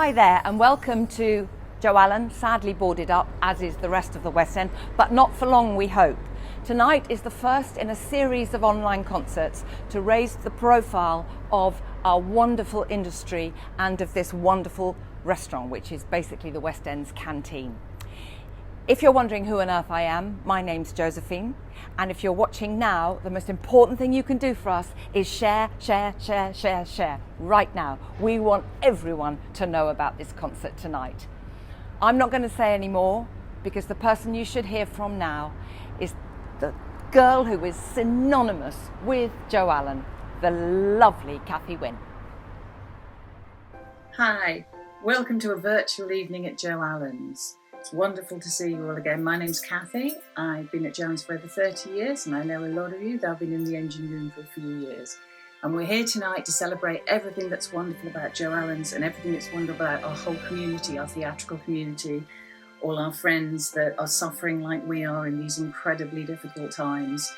Hi there and welcome to Joe Allen, sadly boarded up as is the rest of the West End, but not for long we hope. Tonight is the first in a series of online concerts to raise the profile of our wonderful industry and of this wonderful restaurant, which is basically the West End's Canteen. If you're wondering who on earth I am, my name's Josephine, and if you're watching now, the most important thing you can do for us is share right now. We want everyone to know about this concert tonight. I'm not going to say any more because the person you should hear from now is the girl who is synonymous with Joe Allen, the lovely Cathy Wynne. Hi, welcome to a virtual evening at Joe Allen's. It's wonderful to see you all again. My name's Cathy. I've been at Joe Allen's for over 30 years and I know a lot of you. I've been in the engine room for a few years. And we're here tonight to celebrate everything that's wonderful about Joe Allen's and everything that's wonderful about our whole community, our theatrical community, all our friends that are suffering like we are in these incredibly difficult times.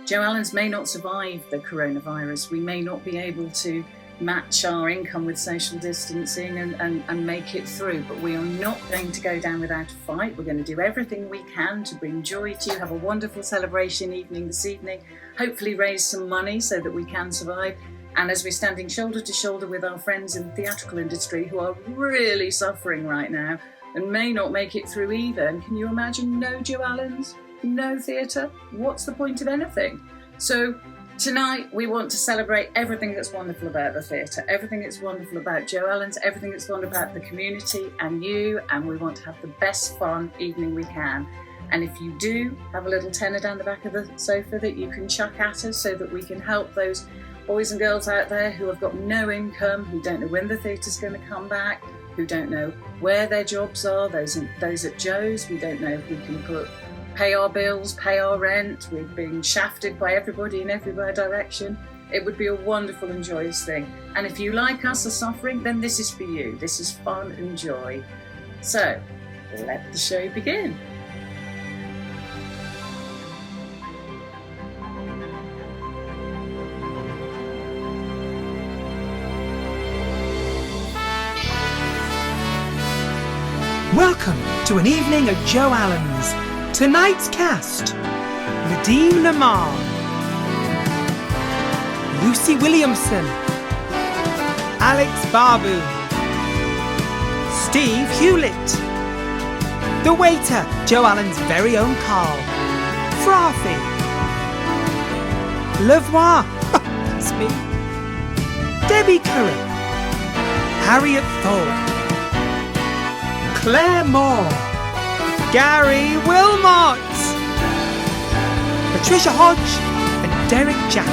Joe Allen's may not survive the coronavirus. We may not be able to match our income with social distancing and make it through, but we are not going to go down without a fight. We're going to do everything we can to bring joy to you, have a wonderful celebration evening this evening, hopefully raise some money so that we can survive. And as we're standing shoulder to shoulder with our friends in the theatrical industry who are really suffering right now and may not make it through either, and can you imagine no Joe Allen's, no theatre? What's the point of anything? So tonight, we want to celebrate everything that's wonderful about the theatre, everything that's wonderful about Joe Allen's, everything that's wonderful about the community and you, and we want to have the best fun evening we can. And if you do have a little tenner down the back of the sofa that you can chuck at us so that we can help those boys and girls out there who have got no income, who don't know when the theatre's going to come back, who don't know where their jobs are, those at Joe's, we don't know if we can pay our bills, pay our rent, we're being shafted by everybody in every direction. It would be a wonderful and joyous thing. And if you like us are suffering, then this is for you. This is fun and joy. So, let the show begin. Welcome to an evening at Joe Allen's. Tonight's cast: Nadine Lamar, Lucy Williamson, Alex Barbu, Steve Hewlett, the waiter, Joe Allen's very own Carl, Frothy, Levoir, that's me, Debbie Curry, Harriet Thorpe, Claire Moore, Gary Wilmot, Patricia Hodge and Derek Jack.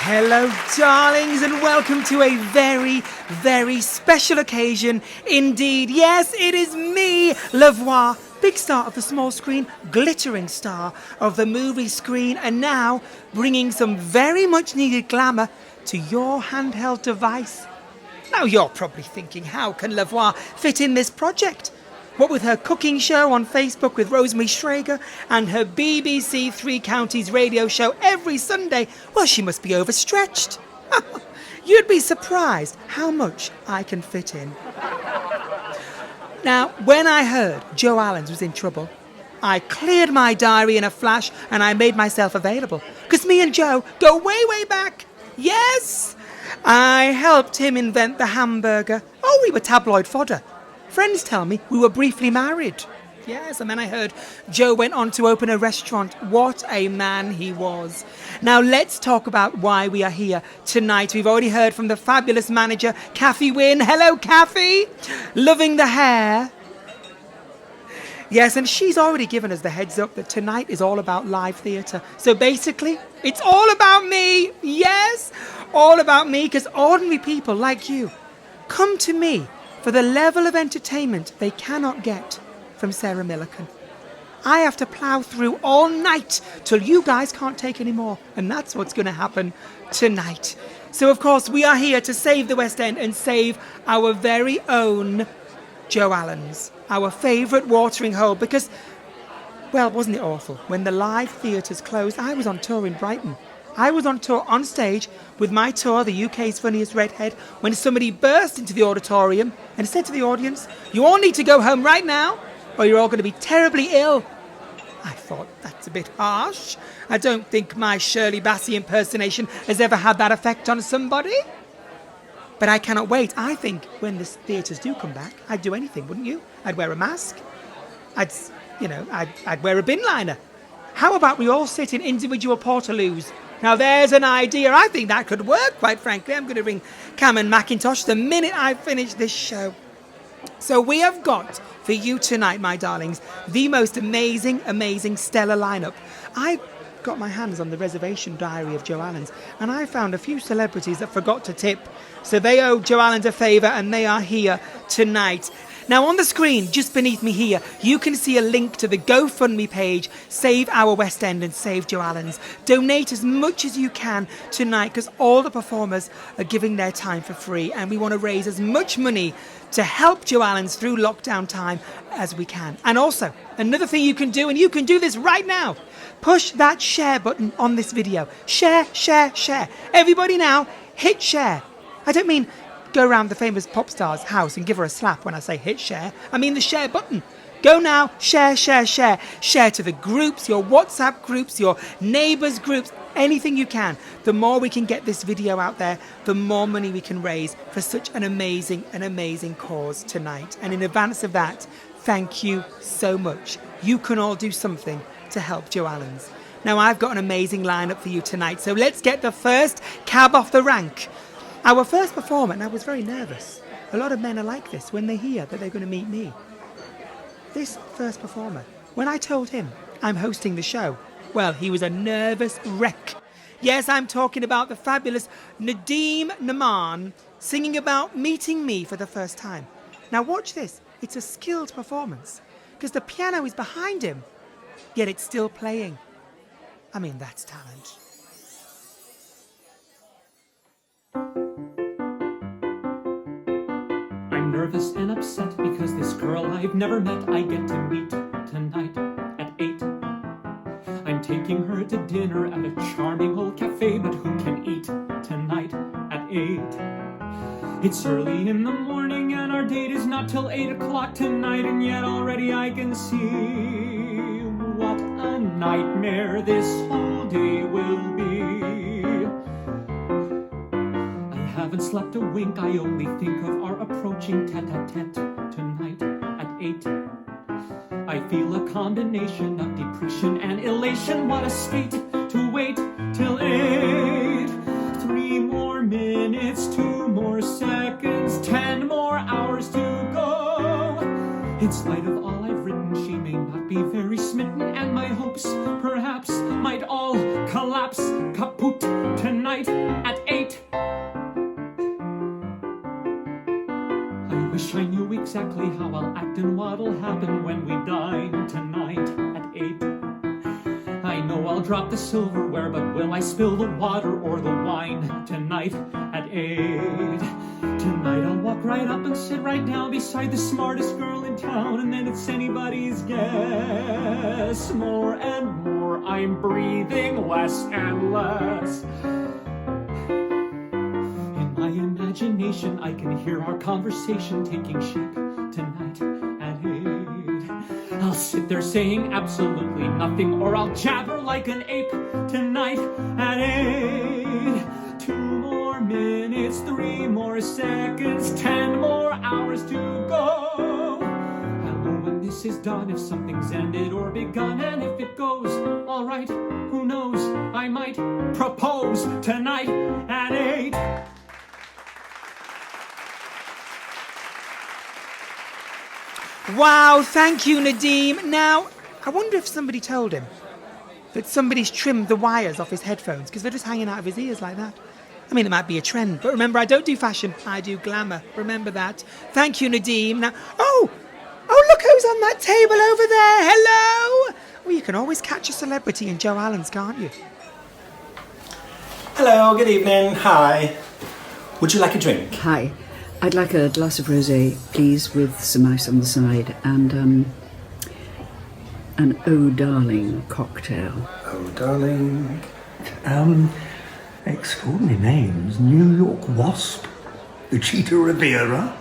Hello darlings and welcome to a very, very special occasion indeed. Yes, it is me, Levoir, big star of the small screen, glittering star of the movie screen, and now bringing some very much needed glamour to your handheld device. Now you're probably thinking, how can Levoir fit in this project? What with her cooking show on Facebook with Rosemary Schrager and her BBC Three Counties radio show every Sunday, well, she must be overstretched. You'd be surprised how much I can fit in. Now, when I heard Joe Allen's was in trouble, I cleared my diary in a flash and I made myself available. Because me and Joe go way, way back. Yes! I helped him invent the hamburger. Oh, we were tabloid fodder. Friends tell me we were briefly married. Yes, and then I heard Joe went on to open a restaurant. What a man he was. Now let's talk about why we are here tonight. We've already heard from the fabulous manager, Cathy Wynne. Hello, Cathy. Loving the hair. Yes, and she's already given us the heads up that tonight is all about live theatre. So basically, it's all about me. Yes, all about me, because ordinary people like you come to me for the level of entertainment they cannot get from Sarah Millican. I have to plough through all night till you guys can't take any more. And that's what's going to happen tonight. So, of course, we are here to save the West End and save our very own Joe Allen's, our favourite watering hole, because Well, wasn't it awful? When the live theatres closed, I was on tour in Brighton. I was on tour on stage with my tour, The UK's Funniest Redhead, when somebody burst into the auditorium and said to the audience, "You all need to go home right now or you're all going to be terribly ill." I thought, that's a bit harsh. I don't think my Shirley Bassey impersonation has ever had that effect on somebody. But I cannot wait. I think when the theatres do come back, I'd do anything, wouldn't you? I'd wear a mask. I'd wear a bin liner. How about we all sit in individual portaloos? Now there's an idea. I think that could work, quite frankly. I'm going to ring Cameron McIntosh the minute I finish this show. So we have got for you tonight, my darlings, the most amazing, stellar lineup. I got my hands on the reservation diary of Joe Allen's, and I found a few celebrities that forgot to tip. So they owe Joe Allen's a favour, and they are here tonight. Now on the screen, just beneath me here, you can see a link to the GoFundMe page, Save Our West End and Save Joe Allen's. Donate as much as you can tonight, because all the performers are giving their time for free, and we want to raise as much money to help Joe Allen's through lockdown time as we can. And also, another thing you can do, and you can do this right now, push that share button on this video. Share, share, share. Everybody now, hit share. I don't mean go around the famous pop star's house and give her a slap when I say hit share. I mean the share button. Go now, share, share, share. Share to the groups, your WhatsApp groups, your neighbours groups, anything you can. The more we can get this video out there, the more money we can raise for such an amazing cause tonight. And in advance of that, thank you so much. You can all do something to help Joe Allen's. Now I've got an amazing lineup for you tonight, so let's get the first cab off the rank. Our first performer, and I was very nervous. A lot of men are like this when they hear that they're going to meet me. This first performer, when I told him I'm hosting the show, well, he was a nervous wreck. Yes, I'm talking about the fabulous Nadeem Naman singing about meeting me for the first time. Now watch this. It's a skilled performance because the piano is behind him, yet it's still playing. I mean, that's talent. I'm nervous and upset because this girl I've never met I get to meet tonight at 8. I'm taking her to dinner at a charming old cafe, but who can eat tonight at 8? It's early in the morning and our date is not till 8 o'clock tonight, and yet already I can see what a nightmare this whole day will be. I haven't slept a wink, I only think of our approaching tete-a-tete tonight at 8. I feel a combination of depression and elation. What a state to wait till 8. 3 more minutes, 2 more seconds, 10 more hours to go. In spite of all I've written, she may not be very smitten, and my hopes perhaps might all collapse kaput tonight at 8. I wish I knew exactly how I'll act and what'll happen when we dine tonight at 8. I know I'll drop the silverware, but will I spill the water or the wine tonight at 8? Tonight I'll walk right up and sit right down beside the smartest girl in town, and then it's anybody's guess. More and more I'm breathing less and less. In my imagination I can hear our conversation taking shape tonight at 8. I'll sit there saying absolutely nothing, or I'll jabber like an ape tonight at 8. 2 more minutes, 3 more seconds, 10 more hours to go. I'll know when this is done, if something's ended or begun, and if it goes all right, who knows, I might propose tonight at 8. Wow, thank you, Nadeem. Now, I wonder if somebody told him that somebody's trimmed the wires off his headphones because they're just hanging out of his ears like that. I mean, it might be a trend, but remember, I don't do fashion, I do glamour. Remember that. Thank you, Nadeem. Now, oh, look who's on that table over there. Hello. Well, you can always catch a celebrity in Joe Allen's, can't you? Hello, good evening. Hi. Would you like a drink? Hi. I'd like a glass of rosé, please, with some ice on the side, and an Oh Darling cocktail. Oh, darling. Extraordinary names. New York Wasp, the Cheetah Riviera.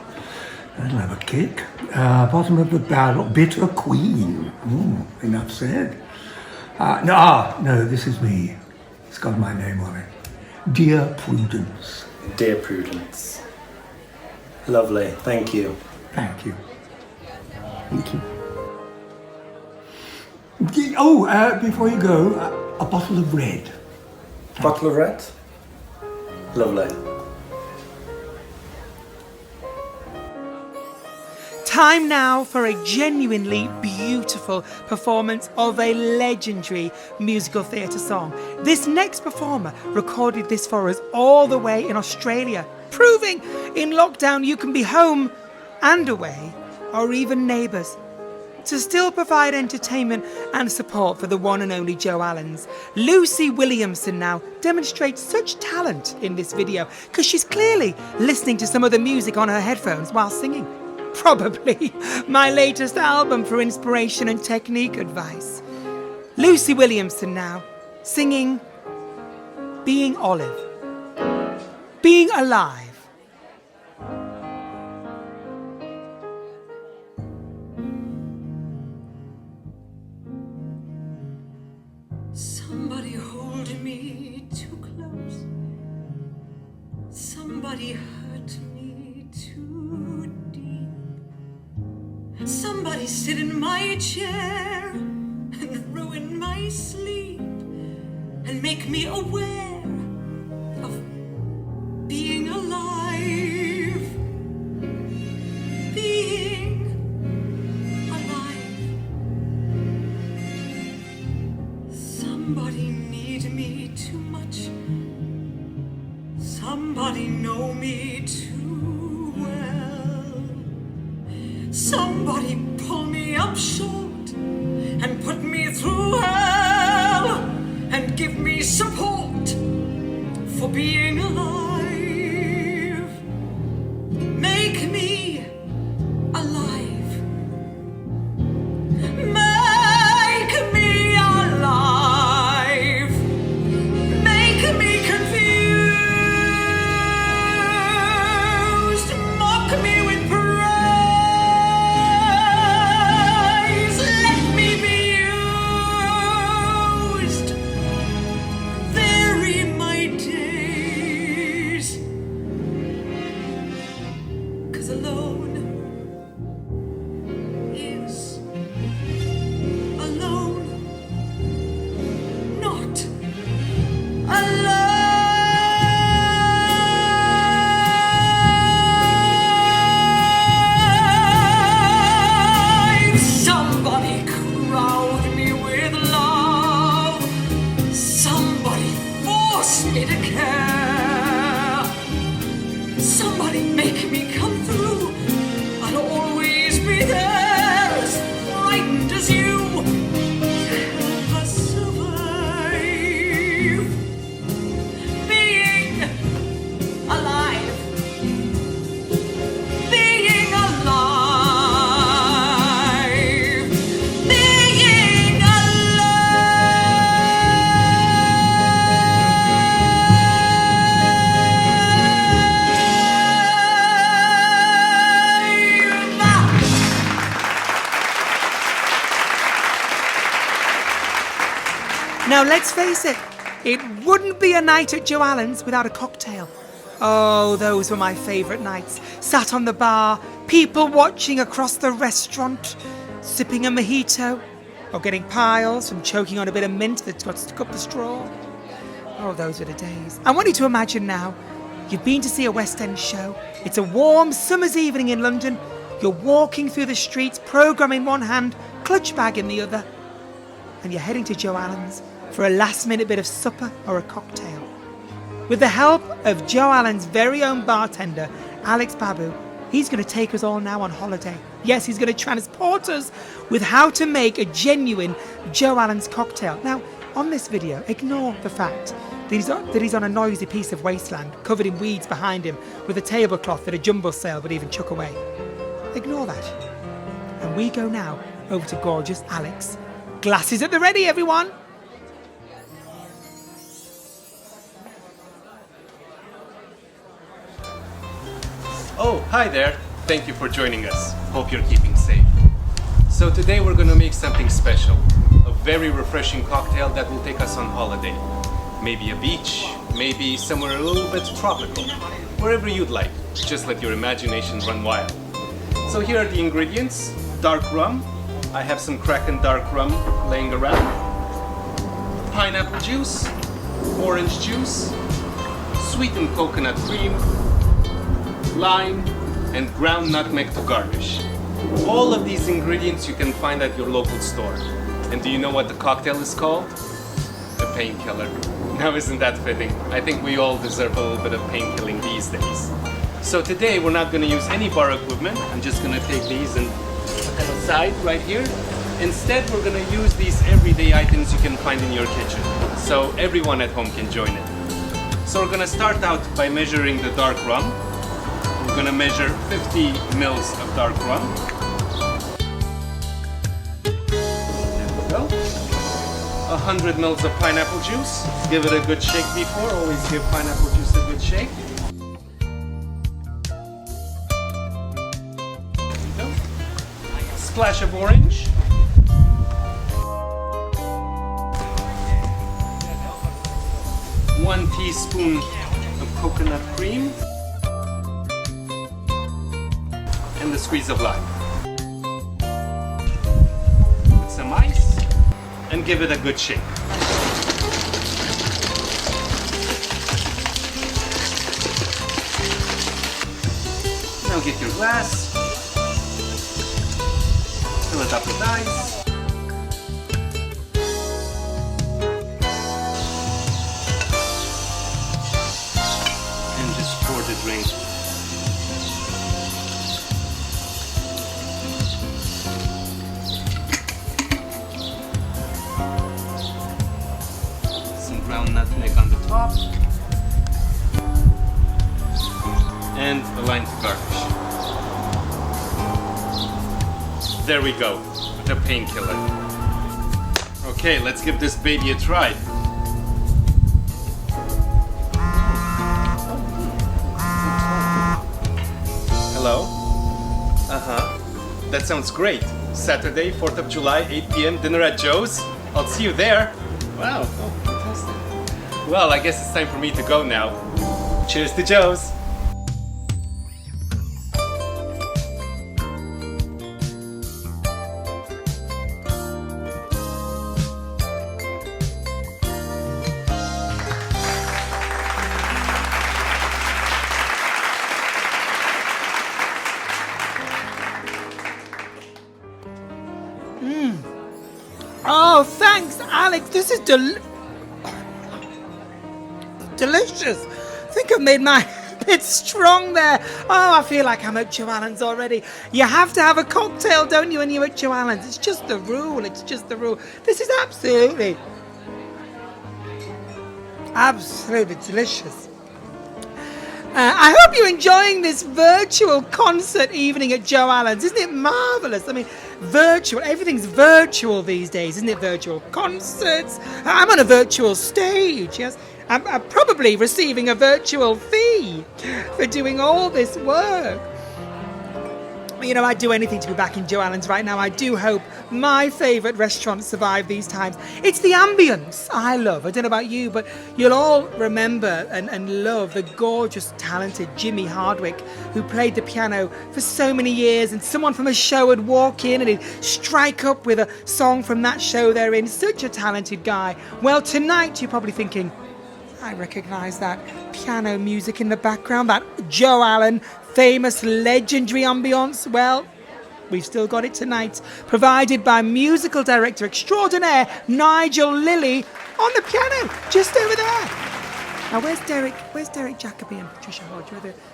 That'll have a kick. Bottom of the barrel, Bitter Queen. Enough said. No, this is me. It's got my name on it. Dear Prudence. Dear Prudence. Lovely, thank you. Thank you. Thank you. Before you go, a bottle of red. Bottle of red? Lovely. Time now for a genuinely beautiful performance of a legendary musical theatre song. This next performer recorded this for us all the way in Australia, proving in lockdown you can be home and away, or even neighbours, to still provide entertainment and support for the one and only Joe Allens. Lucy Williamson now demonstrates such talent in this video because she's clearly listening to some of the music on her headphones while singing. Probably my latest album for inspiration and technique advice. Lucy Williamson now, singing Being Olive. Being Alive. Somebody hold me too close. Somebody hurt me too deep. Somebody sit in my chair and ruin my sleep and make me aware of being alive. Being alive. Somebody need me too much. Somebody know me too well. Somebody pull me up short and put me through hell and give me support for being alive. Make me alive. Make me alive. Make me confused. Mock me with praise. Let me be used. Vary my days. 'Cause alone is alone, not alive. Somebody crowd me with love. Somebody force me to care. Somebody make me come through. I'll always be there, as frightened as you, to help us survive. Being alive. Being alive. Being alive. Now let's face it, it wouldn't be a night at Joe Allen's without a cocktail. Oh, those were my favourite nights. Sat on the bar, people watching across the restaurant, sipping a mojito, or getting piles from choking on a bit of mint that's got stuck up the straw. Oh, those were the days. I want you to imagine now, you've been to see a West End show. It's a warm summer's evening in London. You're walking through the streets, programme in one hand, clutch bag in the other, and you're heading to Joe Allen's for a last-minute bit of supper or a cocktail. With the help of Joe Allen's very own bartender, Alex Babu, he's going to take us all now on holiday. Yes, he's going to transport us with how to make a genuine Joe Allen's cocktail. Now, on this video, ignore the fact that he's on a noisy piece of wasteland, covered in weeds behind him, with a tablecloth that a jumble sale would even chuck away. Ignore that. And we go now over to gorgeous Alex Glasses at the ready, everyone. Oh, hi there. Thank you for joining us. Hope you're keeping safe. So today we're gonna make something special. A very refreshing cocktail that will take us on holiday. Maybe a beach, maybe somewhere a little bit tropical. Wherever you'd like. Just let your imagination run wild. So here are the ingredients. Dark rum. I have some Kraken dark rum laying around. Pineapple juice, orange juice, sweetened coconut cream, lime, and ground nutmeg to garnish. All of these ingredients you can find at your local store. And do you know what the cocktail is called? The painkiller. Now isn't that fitting? I think we all deserve a little bit of painkilling these days. So today we're not going to use any bar equipment. I'm just going to take these and put them aside right here. Instead we're going to use these everyday items you can find in your kitchen. So everyone at home can join in. So we're going to start out by measuring the dark rum. We're going to measure 50 mils of dark rum. There we go. 100 mils of pineapple juice. Give it a good shake before. Always give pineapple juice a good shake. There we go. Splash of orange. One teaspoon of coconut cream. And a squeeze of lime. Put some ice and give it a good shake. Now get your glass, fill it up with ice. And just pour the drink. Ground nutmeg on the top, and a lime to garnish. There we go, the painkiller. Okay, let's give this baby a try. Hello? That sounds great. Saturday, 4th of July, 8 p.m. dinner at Joe's. I'll see you there. Wow. Oh, fantastic. Well, I guess it's time for me to go now. Cheers to Joe's. Oh, thanks, Alex. This is delicious. I think I've made my bit strong there. Oh, I feel like I'm at Joe Allen's already. You have to have a cocktail, don't you, when you're at Joe Allen's? It's just the rule. It's just the rule. This is absolutely delicious. I hope you're enjoying this virtual concert evening at Joe Allen's. Isn't it marvellous? I mean, virtual. Everything's virtual these days, isn't it? Virtual concerts. I'm on a virtual stage, yes. I'm probably receiving a virtual fee for doing all this work. You know, I'd do anything to be back in Joe Allen's right now. I do hope my favourite restaurants survive these times. It's the ambience I love. I don't know about you, but you'll all remember and love the gorgeous, talented Jimmy Hardwick, who played the piano for so many years, and someone from a show would walk in and he'd strike up with a song from that show they're in. Such a talented guy. Well, tonight you're probably thinking, I recognise that piano music in the background, that Joe Allen famous legendary ambience. Well, we've still got it tonight, provided by musical director extraordinaire Nigel Lilly on the piano, just over there. Now, where's Derek Jacobi and Patricia Hodge?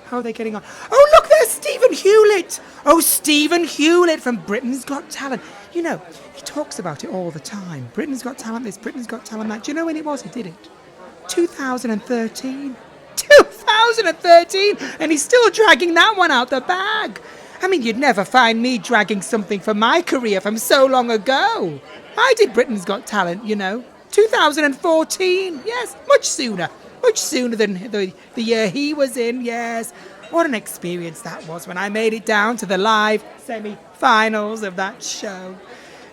How are they getting on? Oh, look, there's Stephen Hewlett. Oh, Stephen Hewlett from Britain's Got Talent. You know, he talks about it all the time. Britain's Got Talent this, Britain's Got Talent that. Do you know when it was he did it? 2013. 2013, and he's still dragging that one out the bag. I mean, you'd never find me dragging something from my career from so long ago. I did Britain's Got Talent, 2014. Yes, much sooner than the year he was in. Yes, what an experience that was when I made it down to the live semi-finals of that show.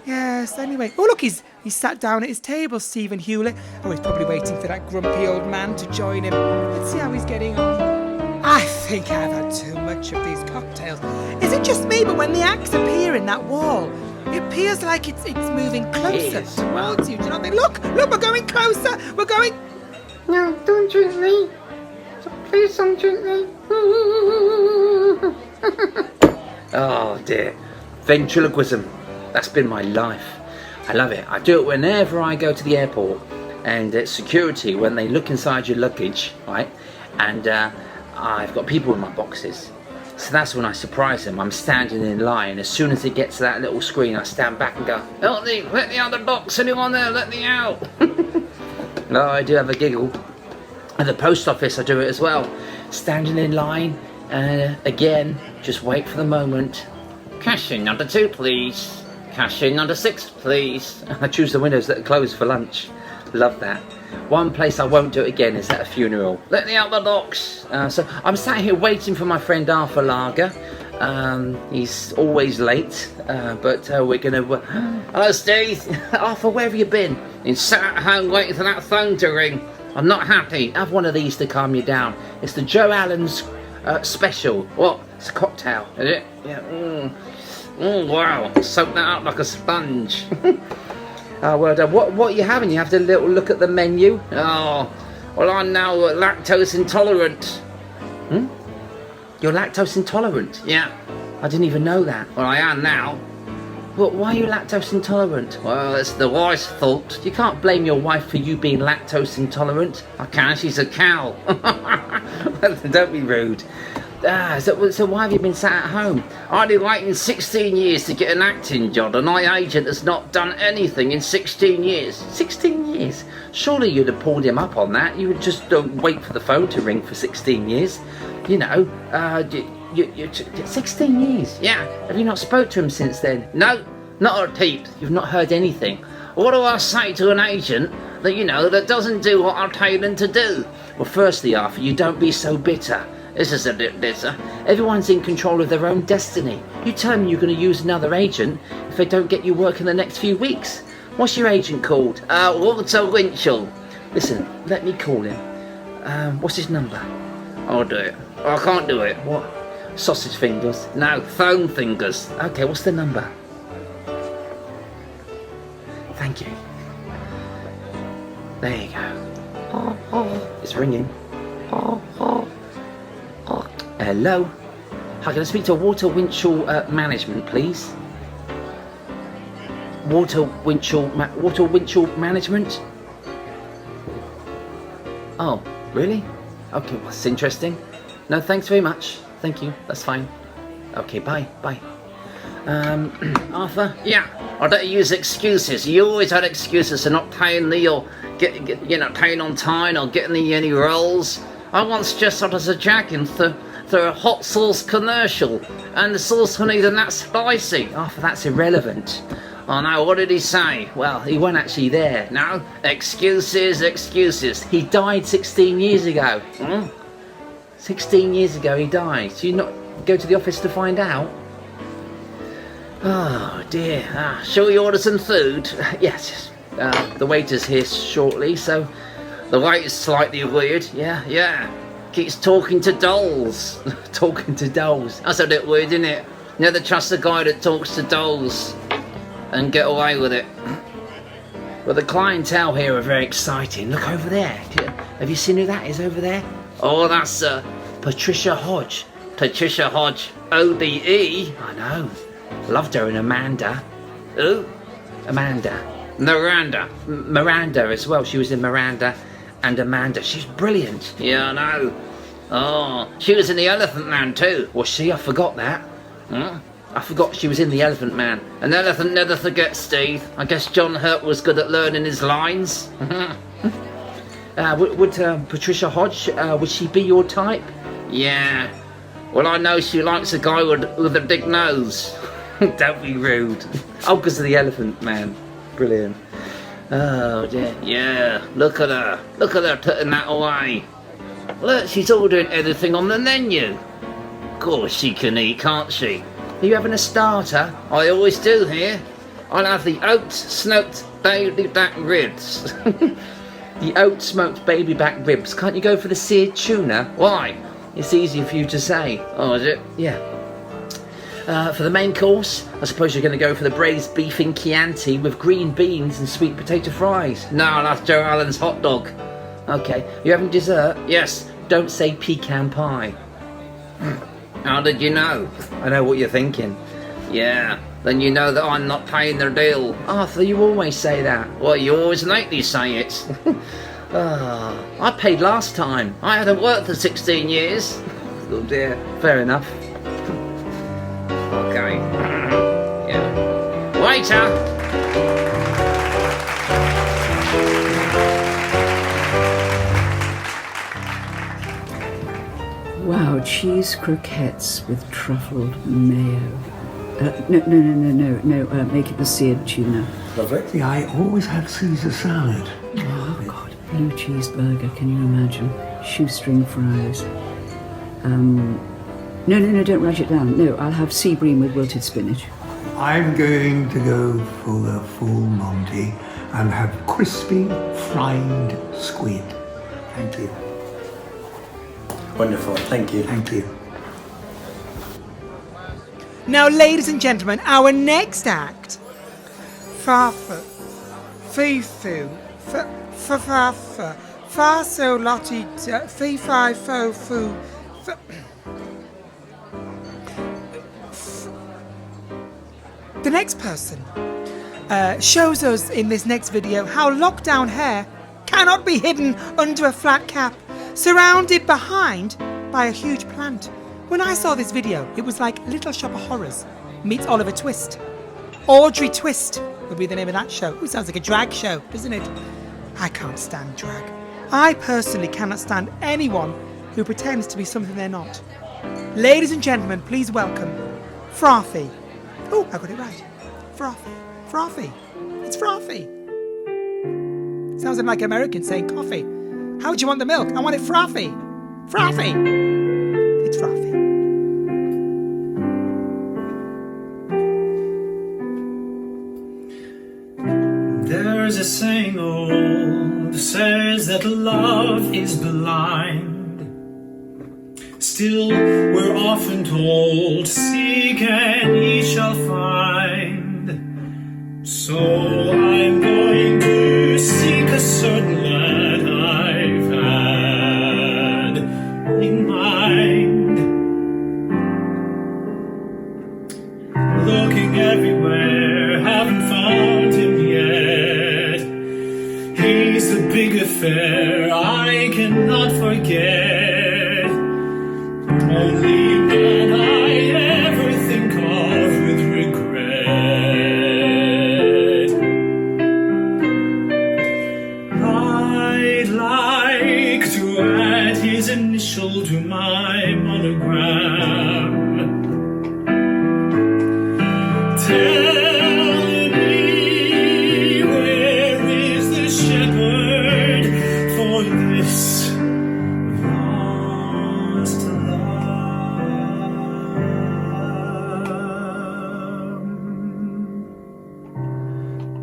Yes, anyway. Oh, look, he's sat down at his table, Stephen Hewlett. Oh, he's probably waiting for that grumpy old man to join him. Let's see how he's getting on. I think I've had too much of these cocktails. Is it just me, but when the acts appear in that wall, it appears like it's moving closer towards you. Do you not think? Look, we're going closer. We're going... No, don't drink me. Please don't drink me. Oh dear. Ventriloquism. That's been my life. I love it. I do it whenever I go to the airport. And at security, when they look inside your luggage, right? And I've got people in my boxes. So that's when I surprise them. I'm standing in line. As soon as it gets to that little screen, I stand back and go, "Help me, let me out the box. Anyone there, let me out." No, I do have a giggle. At the post office, I do it as well. Standing in line, and again, just wait for the moment. "Cash-in number 2, please. Cash-in number 6, please." I choose the windows that are closed for lunch. Love that. One place I won't do it again is at a funeral. "Let me out the box." So I'm sat here waiting for my friend Arthur Lager. He's always late, but we're gonna... Hello, Steve. Arthur, where have you been? He's sat at home waiting for that phone to ring. I'm not happy. Have one of these to calm you down. It's the Joe Allen's special. What? It's a cocktail, is it? Yeah. Wow. Soak that up like a sponge. Well done. What are you having? You have to little look at the menu. Oh, well, I'm now lactose intolerant. You're lactose intolerant? Yeah. I didn't even know that. Well, I am now. Well, why are you lactose intolerant? Well, it's the wife's fault. You can't blame your wife for you being lactose intolerant. I can. She's a cow. Don't be rude. So why have you been sat at home? I've been waiting 16 years to get an acting job, and my agent has not done anything in 16 years. 16 years? Surely you'd have pulled him up on that. You would just wait for the phone to ring for 16 years. 16 years? Yeah. Have you not spoke to him since then? No, not a peep. You've not heard anything. What do I say to an agent that doesn't do what I tell them to do? Well, firstly, Arthur, you don't be so bitter. This is a bit bitter. Everyone's in control of their own destiny. You tell them you're going to use another agent if they don't get you work in the next few weeks. What's your agent called? Walter Winchell. Listen, let me call him. What's his number? I'll do it. I can't do it. What? Sausage fingers? No, phone fingers. Okay, what's the number? Thank you. There you go. It's ringing. Hello? Hi, can I speak to Walter Winchell Management, please? Walter Winchell Management? Oh, really? Okay, well, that's interesting. No, thanks very much. Thank you, that's fine. Okay, bye. Arthur? Yeah, I don't use excuses. You always had excuses for not paying me or paying on time or getting me any roles. I once just sat as a jacket through a hot sauce commercial, and the sauce wasn't even that spicy. Arthur, that's irrelevant. Oh no, what did he say? Well, he wasn't actually there. No, excuses. He died 16 years ago. 16 years ago he died. So you not go to the office to find out? Oh dear. Shall we order some food? Yes. The waiter's here shortly, so the waiter's slightly weird. Yeah. Keeps talking to dolls. Talking to dolls. That's a bit weird, isn't it? Never trust a guy that talks to dolls and get away with it. Well, the clientele here are very exciting. Look over there. Have you seen who that is over there? Oh, that's Patricia Hodge. Patricia Hodge, OBE. I know. Loved her in Amanda. Who? Amanda. Miranda as well. She was in Miranda and Amanda. She's brilliant. Yeah, I know. Oh, she was in The Elephant Man too. Was she? I forgot that. I forgot she was in The Elephant Man. An elephant never forgets, Steve. I guess John Hurt was good at learning his lines. Would Patricia Hodge, would she be your type? Yeah. Well, I know she likes a guy with a big nose. Don't be rude. Oh, because of The Elephant Man. Brilliant. Oh dear. Yeah, look at her. Look at her putting that away. Look, she's ordering everything on the menu. Of course she can eat, can't she? Are you having a starter? I always do here. I'll have the oat smoked baby back ribs. The oat smoked baby back ribs. Can't you go for the seared tuna? Why? It's easier for you to say. Oh, is it? Yeah. For the main course, I suppose you're going to go for the braised beef in Chianti with green beans and sweet potato fries. No, that's Joe Allen's hot dog. Okay. You having dessert? Yes. Don't say pecan pie. How did you know? I know what you're thinking. Yeah. Then you know that I'm not paying their bill. Arthur, you always say that. Well, you always lately say it. I paid last time. I hadn't worked for 16 years. Oh dear. Fair enough. Okay. Yeah. Waiter! Wow, cheese croquettes with truffled mayo. No, make it the seared tuna. Lovely. See, I always have Caesar salad. Oh, God, blue cheeseburger, can you imagine? Shoestring fries. No, don't write it down. No, I'll have sea bream with wilted spinach. I'm going to go for the full Monty and have crispy fried squid. Thank you. Wonderful, thank you. Thank you. Now, ladies and gentlemen, our next act, Fafa, Fifu, Fafa, Faso Lotti, Fi Fo Fu. The next person shows us in this next video how lockdown hair cannot be hidden under a flat cap, surrounded behind by a huge plant. When I saw this video, it was like Little Shop of Horrors meets Oliver Twist. Audrey Twist would be the name of that show. It sounds like a drag show, doesn't it? I can't stand drag. I personally cannot stand anyone who pretends to be something they're not. Ladies and gentlemen, please welcome Frothy. Oh, I got it right. Frothy. Frothy. It's frothy. Sounds like an American saying coffee. How do you want the milk? I want it frothy. Frothy. It's frothy. There's a saying old says that love is blind. Still, we're often told, seek and ye shall find. So I'm going to seek a certain lad I've had in mind. Looking everywhere, haven't found him yet. He's the big affair I cannot forget. Only man I ever think of with regret. I'd like to add his initial to my monogram. Tell me, where is the shepherd for this lost lamb?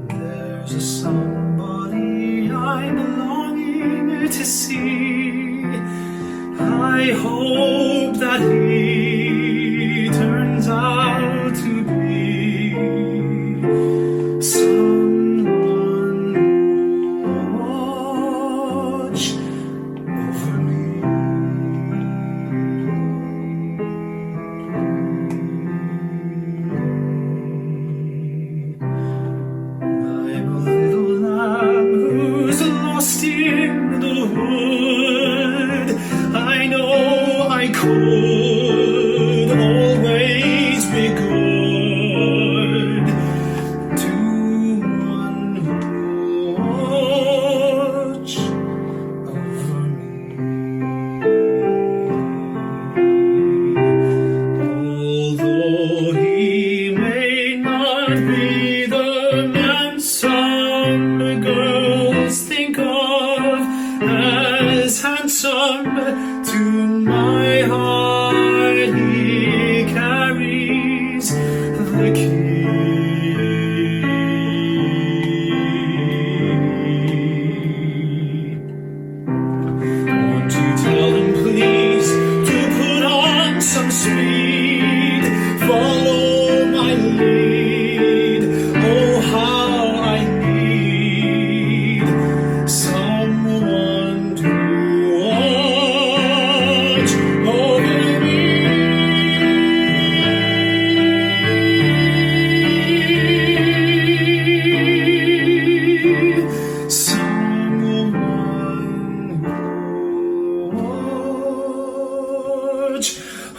There's a somebody I'm longing to see. I hope that he turns out to be someone who'll watch over me. I'm a little lamb who's lost in the wood. I know I could always be good to one who watch over me. Although he may not be the man some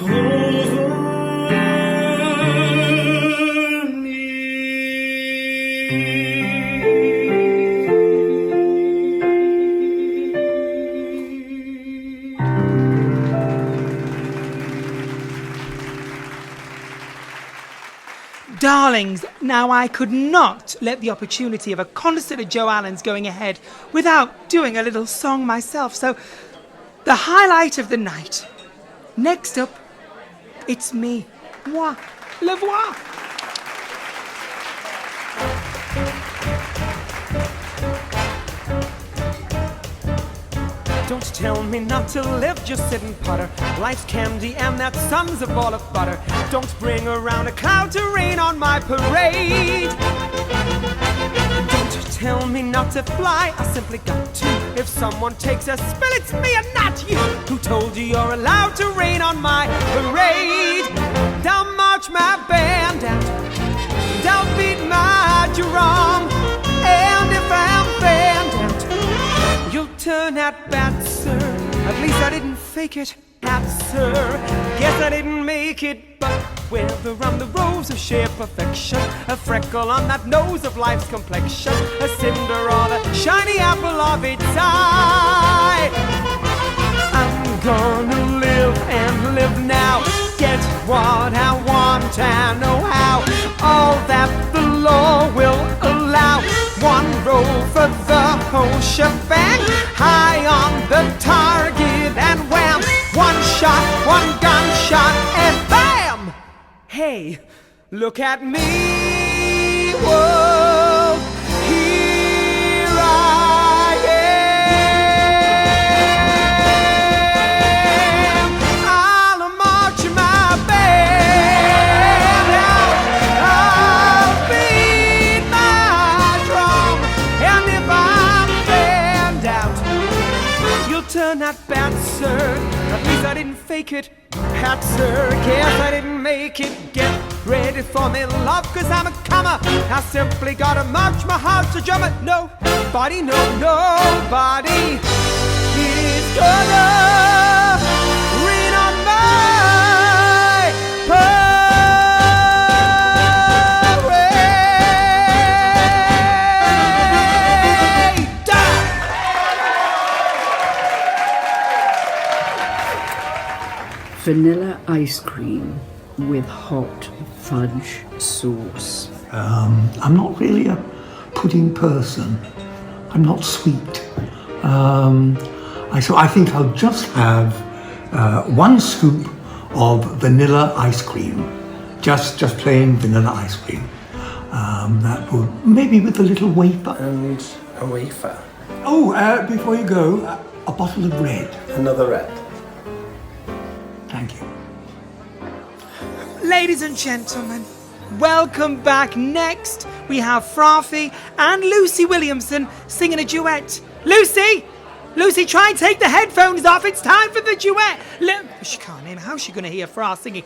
over Darlings, now I could not let the opportunity of a concert of Joe Allen's going ahead without doing a little song myself. So, the highlight of the night. Next up, it's me. Moi. Le voir. Don't tell me not to live, just sit and putter. Life's candy and that sun's a ball of butter. Don't bring around a cloud to rain on my parade. Don't tell me not to fly, I simply got to. If someone takes a spill, it's me and not you. Who told you you're allowed to rain on my parade? Don't march my band out, don't beat my drum. And if I'm fanned out, you'll turn out bad, sir. At least I didn't fake it, sir. Guess I didn't make it, but whether I'm the rose of sheer perfection, a freckle on that nose of life's complexion, a cinder or the shiny apple of its eye, I'm gonna live and live now. Get what I want and know how. All that the law will allow. One roll for the whole shebang. High on the target and wham. One shot, one gunshot and bam! Hey, look at me, world. Here I am. I'll march my band out. I'll beat my drum. And if I'm fanned out, you'll turn out bad, sir. At least I didn't fake it, sir. Guess I didn't make it. Get ready for me, love, cause I'm a comer. I simply gotta march my heart to drummer. Nobody, no, nobody is gonna rain on my parade. Vanilla ice cream with hot fudge sauce. I'm not really a pudding person. I'm not sweet. So I think I'll just have 1 scoop of vanilla ice cream. Just plain vanilla ice cream. That would, maybe with a little wafer. And a wafer. Oh, before you go, a bottle of red. Another red. Thank you. Ladies and gentlemen, welcome back. Next, we have Frothy and Lucy Williamson singing a duet. Lucy! Lucy, try and take the headphones off. It's time for the duet. She can't hear. How's she going to hear Froth singing?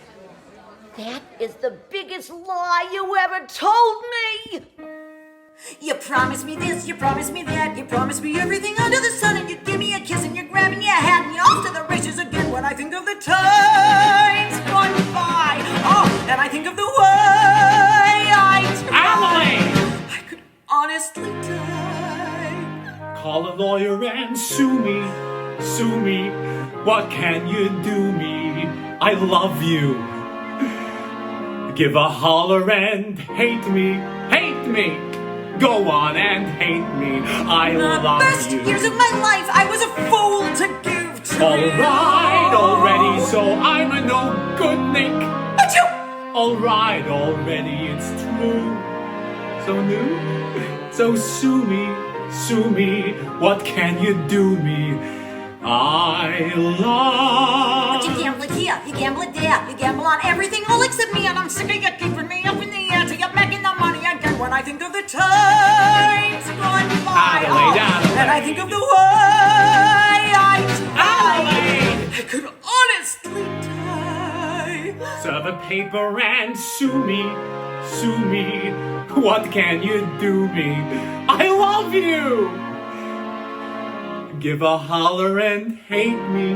That is the biggest lie you ever told me! You promised me this, you promised me that, you promised me everything under the sun, and you give me a kiss and you're grabbing your hat and you're off to the races again. When I think of the times gone by, oh, and I think of the way I tried, I could honestly die. Call a lawyer and sue me, sue me. What can you do me? I love you. Give a holler and hate me, hate me. Go on and hate me, I love you. The best years of my life I was a fool to give to you. Alright already, so I'm a no good Nick. Achoo! Alright already, it's true. So new, so sue me, what can you do me? I love. But you gamble it here, you gamble it there, you gamble on everything all except me, and I'm sick of you keeping me up in the air till you're making the money again. When I think of the times gone by, and I think of the way I could honestly die. Serve a paper and sue me, what can you do me? I love you. Give a holler and hate me,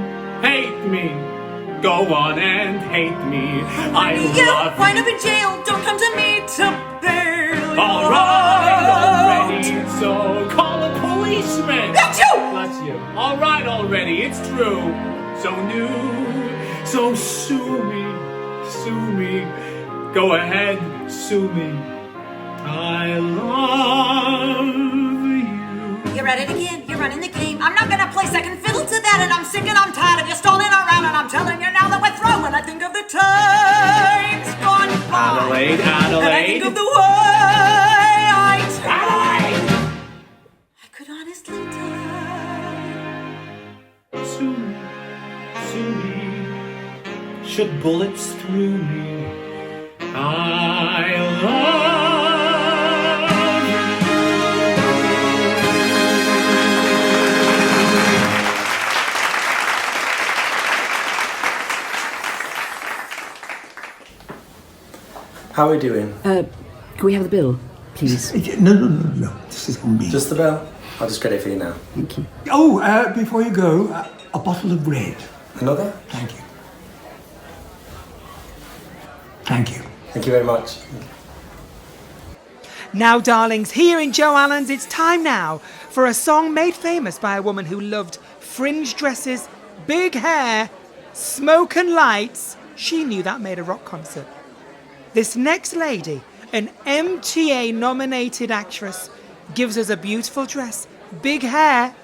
Go on and hate me. I You love wind up in jail, don't come to me to bail. Alright already, so call a policeman. That's you! Bless you. Alright already, it's true. So new, so sue me. Go ahead, sue me. I love you. You're at it again, you're running the game. I'm not gonna play second fiddle to that, and I'm sick and I'm tired of you stalling around, and I'm telling you now that we're through when I think of the times gone by. Adelaide. And I think of the way I Adelaide! I could honestly die. Sue me. Should bullets through me. I love How are we doing? Can we have the bill, please? No. This is on me. Just the bell? I'll just get it for you now. Thank you. Oh, before you go, a bottle of red. Another? Thank you. Thank you. Thank you very much. Now, darlings, here in Joe Allen's, it's time now for a song made famous by a woman who loved fringe dresses, big hair, smoke and lights. She knew that made a rock concert. This next lady, an MTA-nominated actress, gives us a beautiful dress, big hair,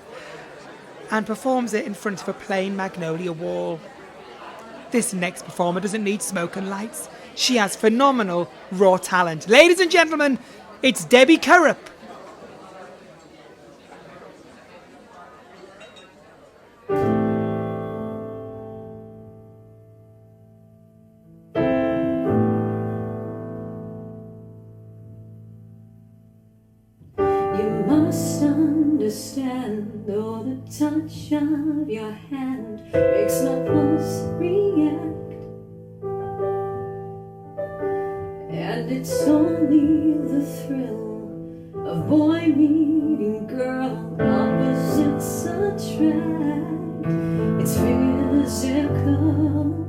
and performs it in front of a plain magnolia wall. This next performer doesn't need smoke and lights. She has phenomenal raw talent. Ladies and gentlemen, it's Debbie Currup. You must understand, though the touch of your hand makes my pulse react. And it's only the thrill of boy meeting girl, opposites attract. It's physical,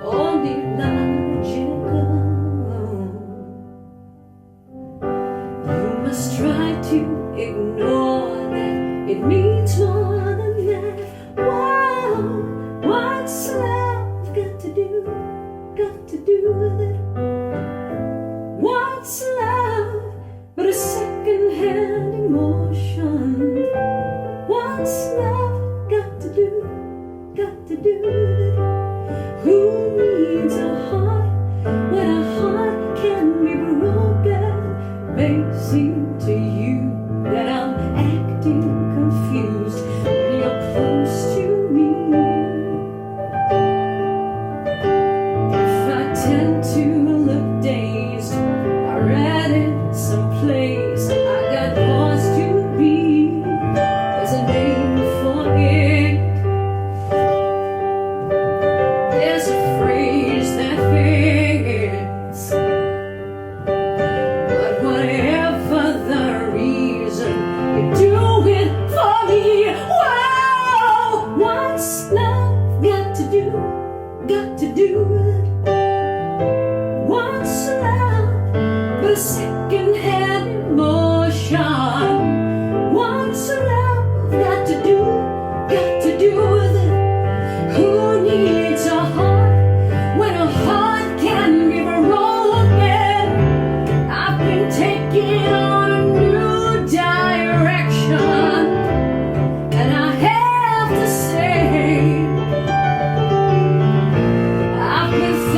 only logical. You must try to ignore that it means more than that. Wow, what's love got to do? Got to do with it? What's love but a second-hand emotion? What's love got to do with it? Who needs a heart when a heart can be broken? May seem to you that I'm acting confused when you're close to me. Tend to look dazed. I read it someplace. I got cause to be. There's a name for it. There's a phrase that fits. But whatever the reason, you do it for me. Whoa, what's love got to do with it? What's love but a second-hand emotion? What's love got to do with it? Who needs a heart when a heart can be broken? I've been taking on a new direction, and I have to say I've been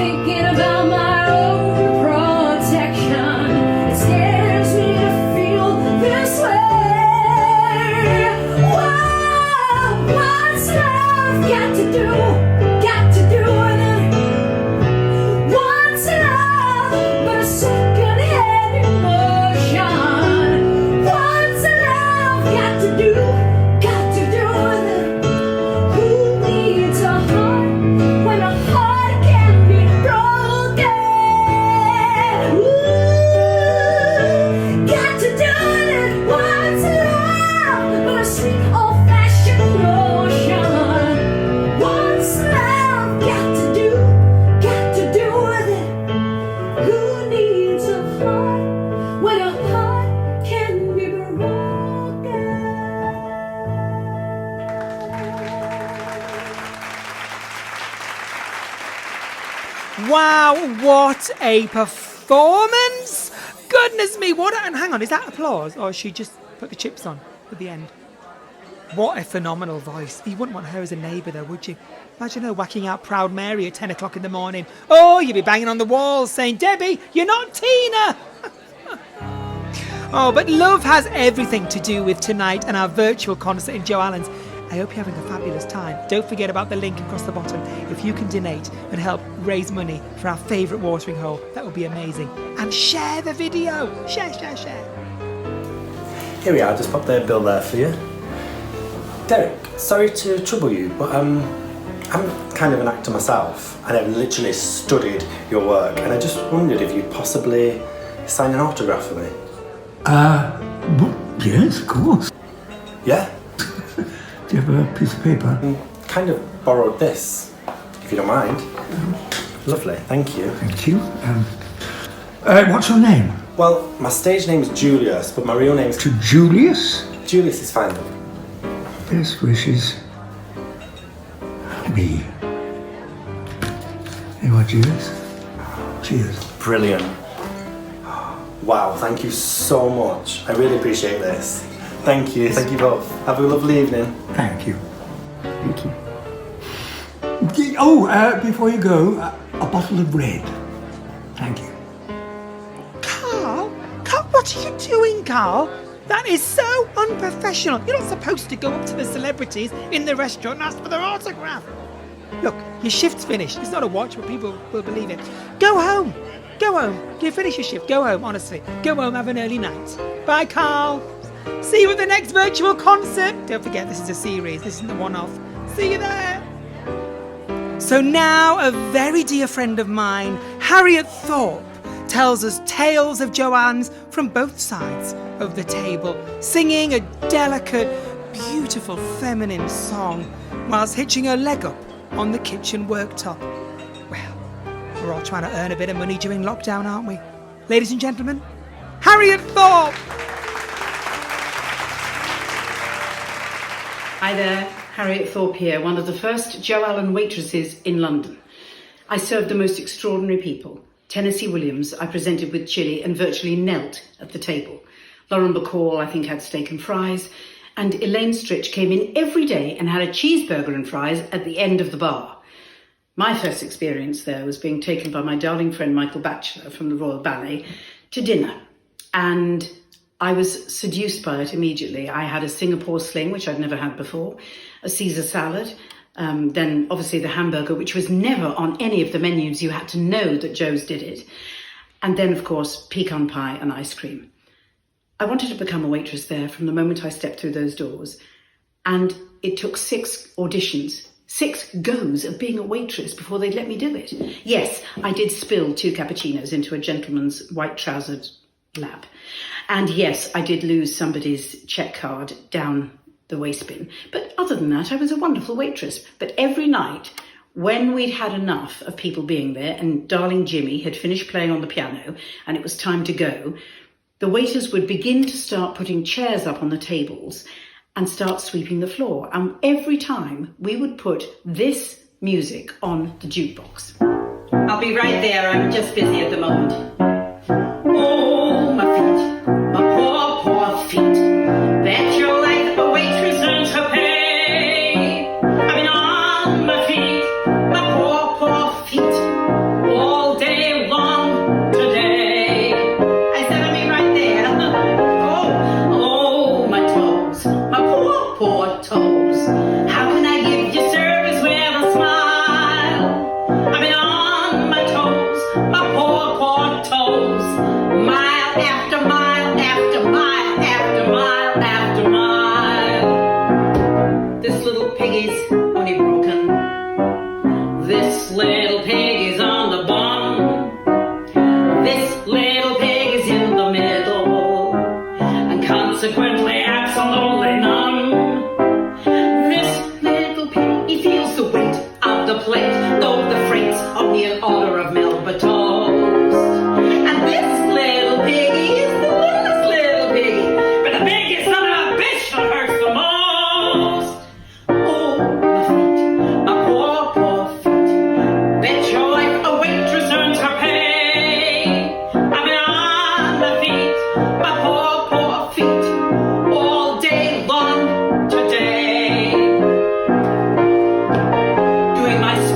Wow, what a performance! Goodness me, and hang on, is that applause? Or she just put the chips on at the end? What a phenomenal voice. You wouldn't want her as a neighbour though, would you? Imagine her whacking out Proud Mary at 10 o'clock in the morning. Oh, you'd be banging on the walls saying, Debbie, you're not Tina! Oh, but love has everything to do with tonight and our virtual concert in Joe Allen's. I hope you're having a fabulous time. Don't forget about the link across the bottom. If you can donate and help raise money for our favourite watering hole, that would be amazing. And share the video. Share. Here we are, just pop the bill there for you. Derek, sorry to trouble you, but I'm kind of an actor myself, and I've literally studied your work, and I just wondered if you'd possibly sign an autograph for me. Yes, of course. Yeah? Do you have a piece of paper? Kind of borrowed this, if you don't mind. Lovely, thank you. Thank you. What's your name? Well, my stage name is Julius, but my real name is... Julius? Julius is fine. Best wishes. Me. Here you are, Julius. Cheers. Brilliant. Wow, thank you so much. I really appreciate this. Thank you. Thank you both. Have a lovely evening. Thank you. Thank you. Oh, before you go, a bottle of red. Thank you. Carl, what are you doing, Carl? That is so unprofessional. You're not supposed to go up to the celebrities in the restaurant and ask for their autograph. Look, your shift's finished. It's not a watch, but people will believe it. Go home. You finish your shift. Go home, honestly. Go home, have an early night. Bye, Carl. See you at the next virtual concert. Don't forget, this is a series. This isn't a one-off. See you there. So now, a very dear friend of mine, Harriet Thorpe, tells us tales of Joanne's from both sides of the table, singing a delicate, beautiful, feminine song whilst hitching her leg up on the kitchen worktop. Well, we're all trying to earn a bit of money during lockdown, aren't we? Ladies and gentlemen, Harriet Thorpe! Hi there, Harriet Thorpe here, one of the first Joe Allen waitresses in London. I served the most extraordinary people. Tennessee Williams, I presented with chili and virtually knelt at the table. Lauren Bacall, I think, had steak and fries. And Elaine Stritch came in every day and had a cheeseburger and fries at the end of the bar. My first experience there was being taken by my darling friend Michael Batchelor from the Royal Ballet to dinner. And I was seduced by it immediately. I had a Singapore sling, which I'd never had before, a Caesar salad, then obviously the hamburger, which was never on any of the menus. You had to know that Joe's did it. And then, of course, pecan pie and ice cream. I wanted to become a waitress there from the moment I stepped through those doors. And it took 6 auditions, 6 goes of being a waitress before they'd let me do it. Yes, I did spill 2 cappuccinos into a gentleman's white-trousered lap. And yes, I did lose somebody's check card down the waste bin. But other than that, I was a wonderful waitress. But every night, when we'd had enough of people being there and darling Jimmy had finished playing on the piano and it was time to go, the waiters would begin to start putting chairs up on the tables and start sweeping the floor. And every time we would put this music on the jukebox. I'll be right there. I'm just busy at the moment. Oh, my feet, my poor, poor feet. Bet your life a waitress earns her pay. I've been on my feet, my poor, poor feet, all day long today. I said I'll be right there. Oh, my toes, my poor, poor toes. How can I give you service with a smile? I've been on my toes, my poor, poor toes. Mile after mile after mile after mile after mile. This little piggy's only broken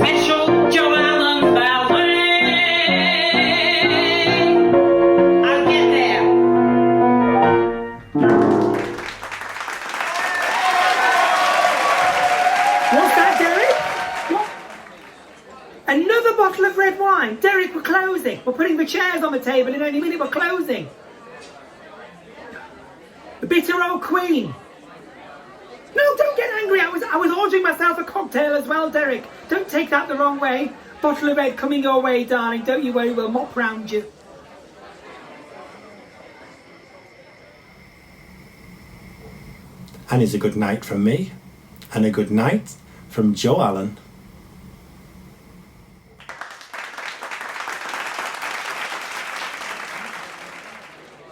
special Joe Allen ballet. I'll get there. What's that, Derek? What? Another bottle of red wine? Derek, we're closing. We're putting the chairs on the table in any minute. We're closing. The bitter old queen. No, don't get angry. I was ordering myself a cocktail as well, Derek. Don't take that the wrong way. Bottle of red coming your way, darling. Don't you worry, we'll mop round you. And it's a good night from me, and a good night from Joe Allen.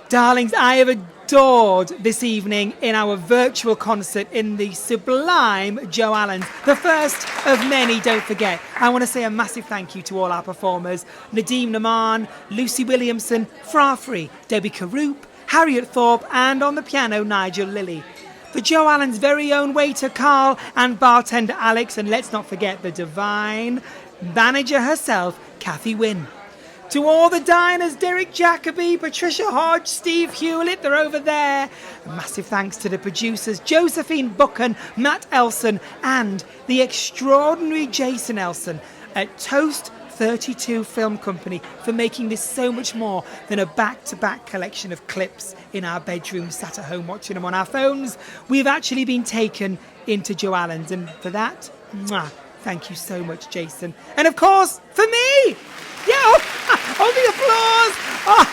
Darlings, I have adored this evening in our virtual concert in the sublime Joe Allen's, the first of many, don't forget. I want to say a massive thank you to all our performers, Nadeem Naman, Lucy Williamson, Frafri, Debbie Caroop, Harriet Thorpe, and on the piano, Nigel Lilly. The Joe Allen's very own waiter, Carl, and bartender, Alex, and let's not forget the divine manager herself, Kathy Wynne. To all the diners, Derek Jacoby, Patricia Hodge, Steve Hewlett, they're over there. A massive thanks to the producers, Josephine Buchan, Matt Elson, and the extraordinary Jason Elson at Toast 32 Film Company for making this so much more than a back-to-back collection of clips in our bedrooms, sat at home watching them on our phones. We've actually been taken into Joe Allen's, and for that, mwah, thank you so much, Jason. And of course, for me! Yeah, oh, the applause! Oh,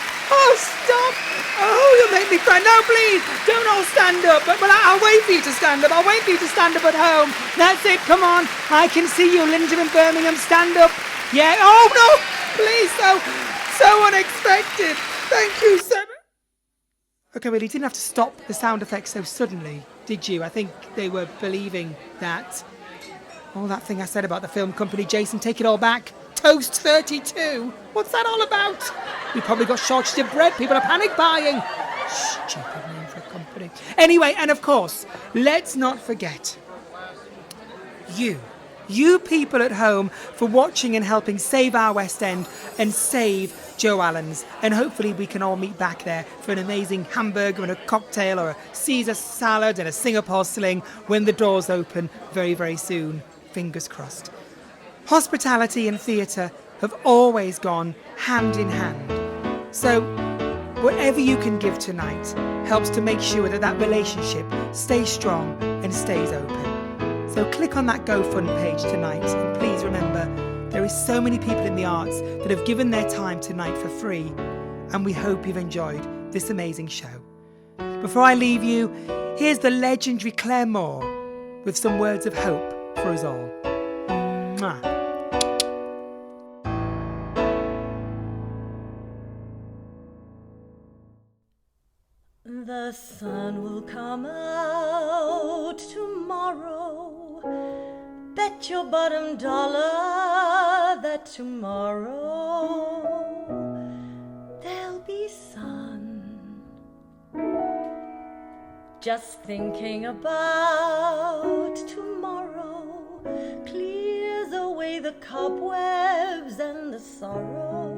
stop! Oh, you'll make me cry. No, please, don't all stand up. But I'll wait for you to stand up. I'll wait for you to stand up at home. That's it, come on. I can see you, Linda in Birmingham. Stand up. Yeah, oh, no, please, so unexpected. Thank you so much. Okay, well, you didn't have to stop the sound effects so suddenly, did you? I think they were believing that. Oh, that thing I said about the film company, Jason, take it all back. Toast 32. What's that all about? We probably got shortage of bread. People are panic buying. Stupid name for a company. Anyway, and of course, let's not forget you people at home for watching and helping save our West End and save Joe Allen's. And hopefully we can all meet back there for an amazing hamburger and a cocktail or a Caesar salad and a Singapore sling when the doors open very, very soon. Fingers crossed. Hospitality and theatre have always gone hand in hand. So whatever you can give tonight helps to make sure that relationship stays strong and stays open. So click on that GoFund page tonight, and please remember there is so many people in the arts that have given their time tonight for free, and we hope you've enjoyed this amazing show. Before I leave you, here's the legendary Claire Moore with some words of hope for us all. Mwah. The sun will come out tomorrow. Bet your bottom dollar that tomorrow there'll be sun. Just thinking about tomorrow clears away the cobwebs and the sorrow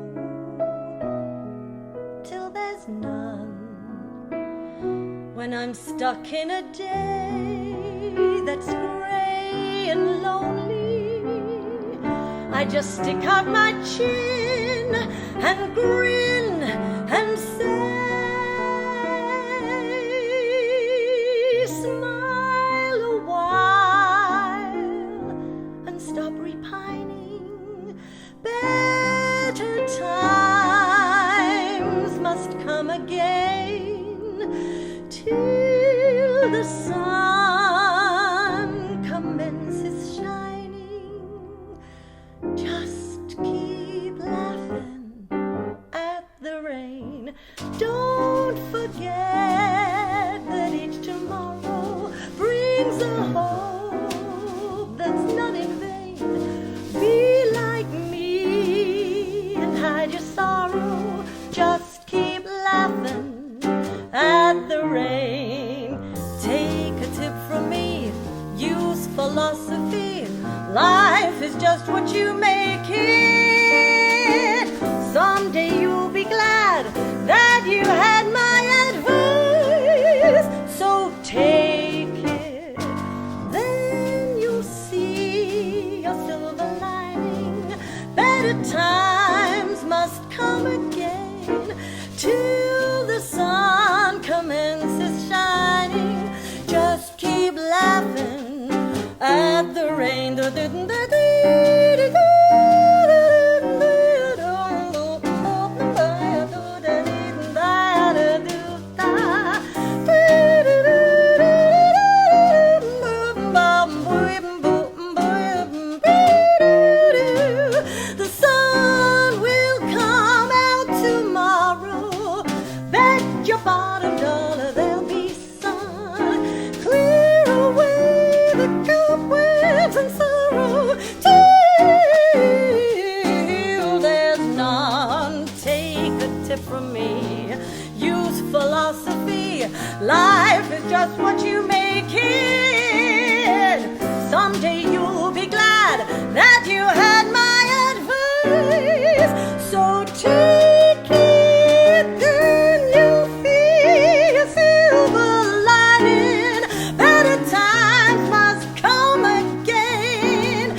till there's none. When I'm stuck in a day that's grey and lonely, I just stick out my chin and grin and say, smile a while and stop repining. Better times must come again. Till the sun commences shining, just keep laughing at the rain. Don't forget that each tomorrow brings a hope that's not in vain. better times must come again till the sun commences shining. Just keep laughing at the rain. The sun will come out tomorrow. Bet your bottom dollar there'll be sun. Clear away the cobwebs and sorrow till there's none. Take a tip from me. Use philosophy. Life is just what you make it. Someday you'll be glad that you had my advice. So take it, then you'll feel a silver lining. Better times must come again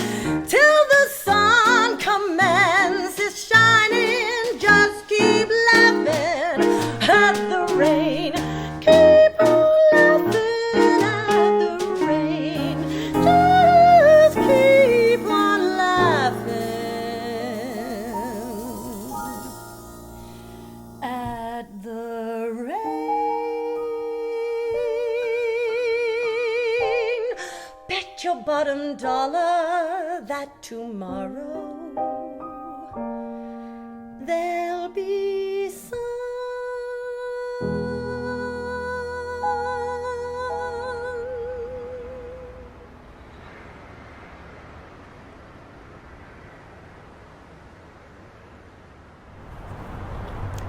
till the sun commences shining. Just keep laughing at the rain. Keep on laughing at the rain. Just keep on laughing at the rain. Bet your bottom dollar that tomorrow there'll be sun.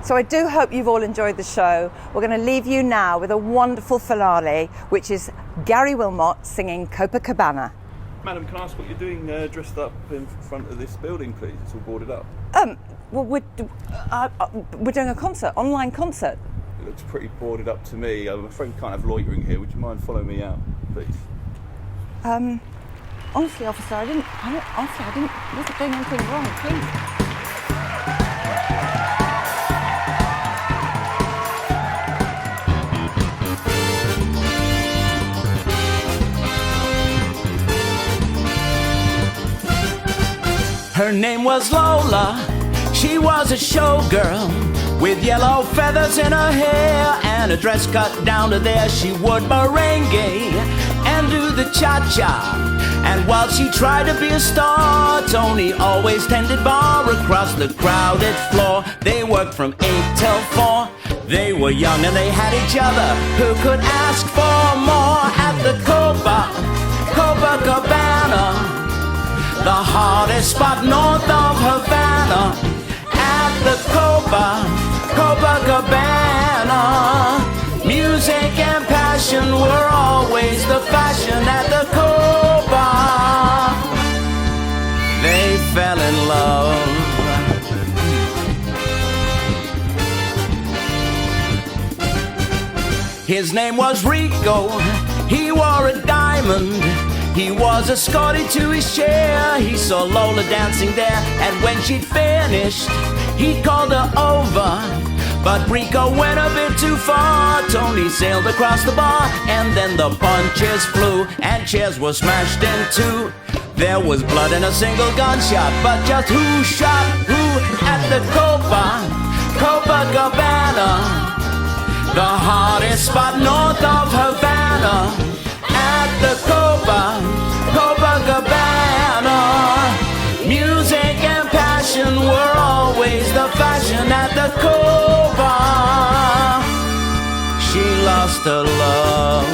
So I do hope you've all enjoyed the show. We're going to leave you now with a wonderful finale, which is Gary Wilmot singing Copacabana. Madam, can I ask what you're doing dressed up in front of this building, please? It's all boarded up. Well, we're doing a concert, online concert. It looks pretty boarded up to me. I'm afraid we can't have loitering here. Would you mind following me out, please? Honestly, officer, I wasn't doing anything wrong, please. Her name was Lola, she was a showgirl with yellow feathers in her hair and a dress cut down to there. She would merengue and do the cha-cha. And while she tried to be a star, Tony always tended bar across the crowded floor. They worked from 8 till 4. They were young and they had each other. Who could ask for more at the Copacabana? The hottest spot north of Havana. At the Copacabana, music and passion were always the fashion. At the Copa, they fell in love. His name was Rico, he wore a diamond. He was escorted to his chair. He saw Lola dancing there, and when she'd finished, he called her over. But Rico went a bit too far. Tony sailed across the bar, and then the punches flew, and chairs were smashed in two. There was blood and a single gunshot, but just who shot who at the Copacabana? The hottest spot north of Havana. At the Copacabana, music and passion were always the fashion. At the Copa, she lost her love.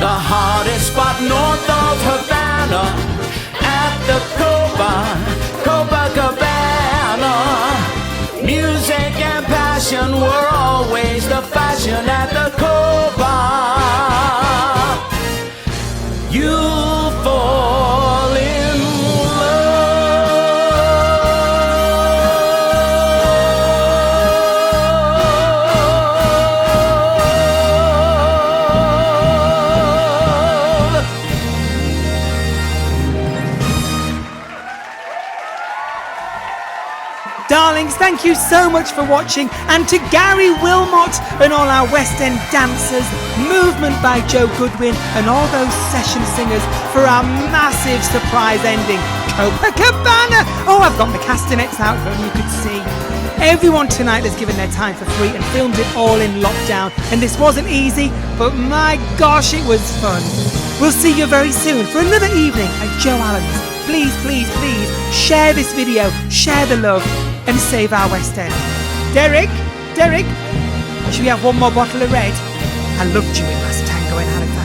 the hottest spot north of Havana, at the Copacabana. Music and passion were always the fashion at the Copa. You'll fall in Darlings, thank you so much for watching, and to Gary Wilmot and all our West End dancers, Movement by Joe Goodwin and all those session singers for our massive surprise ending, Copacabana. Oh, I've got my castanets out for you could see. Everyone tonight has given their time for free and filmed it all in lockdown, and this wasn't easy, but my gosh, it was fun. We'll see you very soon for another evening at Joe Allen's. Please, please, please share this video, share the love, and save our West End. Derek, should we have one more bottle of red? I loved you in Last Tango in Halifax.